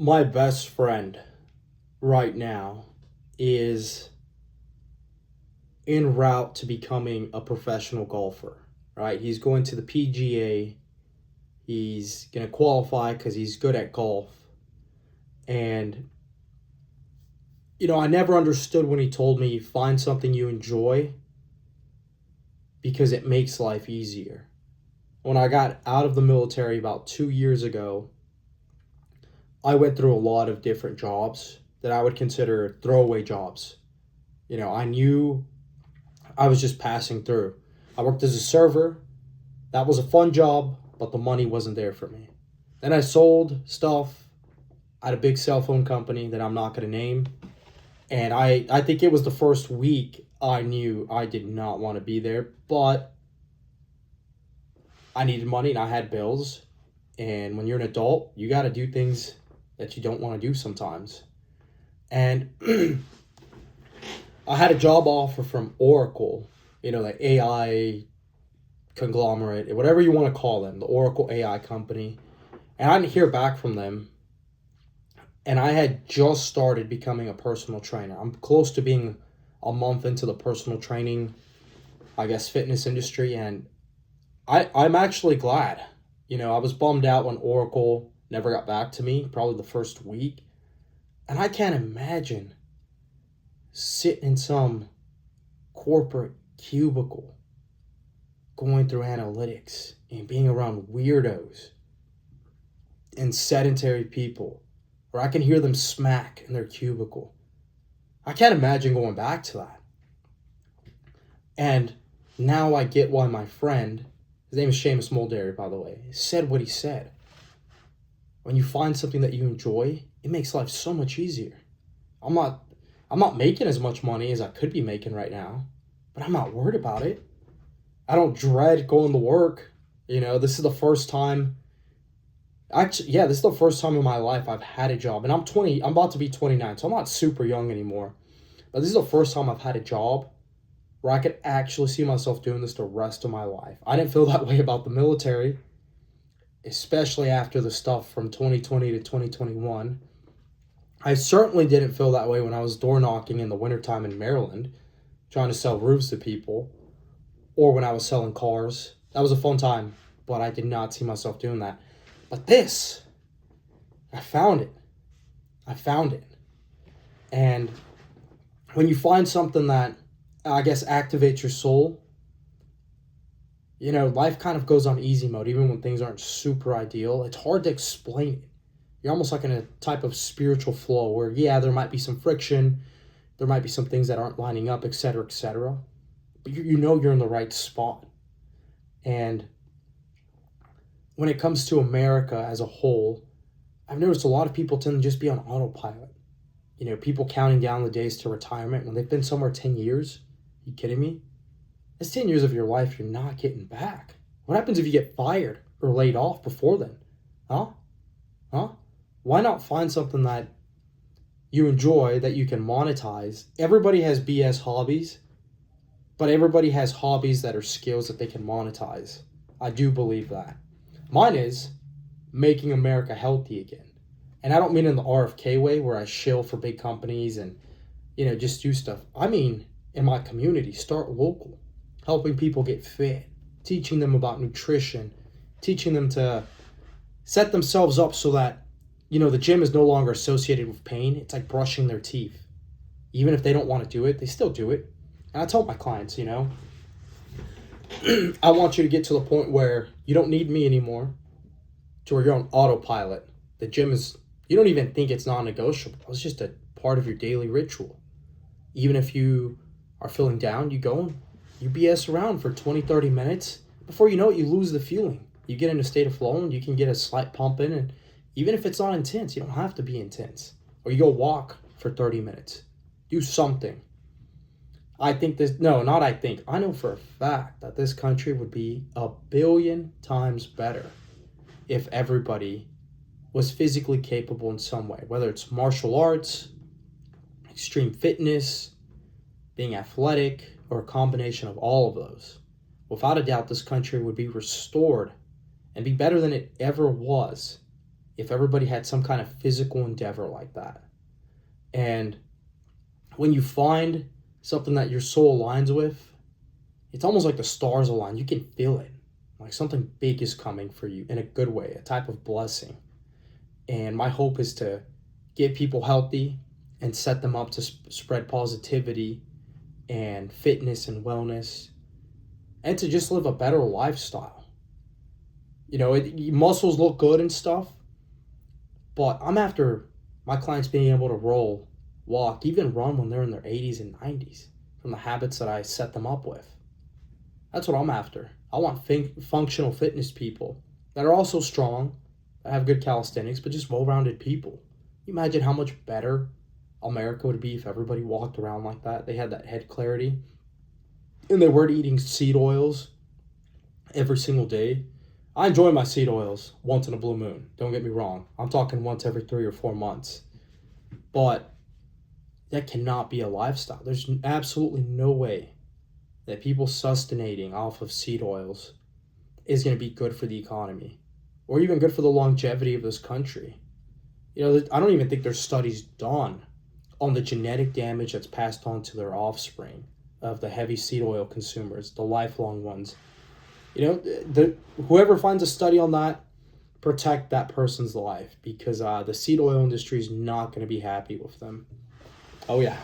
My best friend right now is en route to becoming a professional golfer, right? He's going to the PGA. He's going to qualify because he's good at golf. And, I never understood when he told me find something you enjoy because it makes life easier. When I got out of the military about 2 years ago, I went through a lot of different jobs that I would consider throwaway jobs. I knew I was just passing through. I worked as a server. That was a fun job, but the money wasn't there for me. Then I sold stuff at a big cell phone company that I'm not going to name. And I think it was the first week I knew I did not want to be there, but I needed money and I had bills. And when you're an adult, you got to do things that you don't want to do sometimes. And I had a job offer from Oracle, the AI conglomerate, whatever you want to call them, the Oracle AI company. And I didn't hear back from them. And I had just started becoming a personal trainer. I'm close to being a month into the personal training, fitness industry. And I'm actually glad. I was bummed out when Oracle never got back to me, probably the first week. And I can't imagine sitting in some corporate cubicle going through analytics and being around weirdos and sedentary people where I can hear them smack in their cubicle. I can't imagine going back to that. And now I get why my friend, his name is Seamus Mulderry, by the way, said what he said. When you find something that you enjoy, it makes life so much easier. I'm not making as much money as I could be making right now, but I'm not worried about it. I don't dread going to work. This is the first time. Actually, yeah, this is the first time in my life I've had a job. And I'm about to be 29, so I'm not super young anymore. But this is the first time I've had a job where I could actually see myself doing this the rest of my life. I didn't feel that way about the military, especially after the stuff from 2020 to 2021. I certainly didn't feel that way when I was door knocking in the wintertime in Maryland, trying to sell roofs to people, or when I was selling cars. That was a fun time, but I did not see myself doing that. But this, I found it. And when you find something that, activates your soul, life kind of goes on easy mode, even when things aren't super ideal. It's hard to explain it. You're almost like in a type of spiritual flow where, there might be some friction, there might be some things that aren't lining up, etc., etc. But you're in the right spot. And when it comes to America as a whole, I've noticed a lot of people tend to just be on autopilot. People counting down the days to retirement when they've been somewhere 10 years. You kidding me? That's 10 years of your life you're not getting back. What happens if you get fired or laid off before then? Huh? Why not find something that you enjoy that you can monetize? Everybody has BS hobbies, but everybody has hobbies that are skills that they can monetize. I do believe that. Mine is making America healthy again. And I don't mean in the RFK way where I shill for big companies and, just do stuff. I mean, in my community, start local, helping people get fit, teaching them about nutrition, teaching them to set themselves up so that, the gym is no longer associated with pain. It's like brushing their teeth. Even if they don't want to do it, they still do it. And I tell my clients, I want you to get to the point where you don't need me anymore, to where you're on autopilot. The gym is, you don't even think it's non-negotiable. It's just a part of your daily ritual. Even if you are feeling down, you go and you BS around for 20, 30 minutes. Before you know it, you lose the feeling. You get in a state of flow and you can get a slight pump in. And even if it's not intense, you don't have to be intense. Or you go walk for 30 minutes. Do something. I know for a fact that this country would be 1,000,000,000 times better if everybody was physically capable in some way, whether it's martial arts, extreme fitness, being athletic, or a combination of all of those. Without a doubt, this country would be restored and be better than it ever was if everybody had some kind of physical endeavor like that. And when you find something that your soul aligns with, it's almost like the stars align. You can feel it. Like something big is coming for you in a good way, a type of blessing. And my hope is to get people healthy and set them up to spread positivity and fitness and wellness and to just live a better lifestyle. You know, muscles look good and stuff, but I'm after my clients being able to roll, walk, even run when they're in their 80s and 90s from the habits that I set them up with. That's what I'm after. I want functional fitness people that are also strong, that have good calisthenics, but just well-rounded people. You imagine how much better America would be if everybody walked around like that. They had that head clarity. And they weren't eating seed oils every single day. I enjoy my seed oils once in a blue moon. Don't get me wrong. I'm talking once every 3 or 4 months. But that cannot be a lifestyle. There's absolutely no way that people sustaining off of seed oils is going to be good for the economy or even good for the longevity of this country. You know, I don't even think there's studies done on the genetic damage that's passed on to their offspring of the heavy seed oil consumers, the lifelong ones. You know, whoever finds a study on that, protect that person's life because the seed oil industry is not going to be happy with them. Oh, yeah.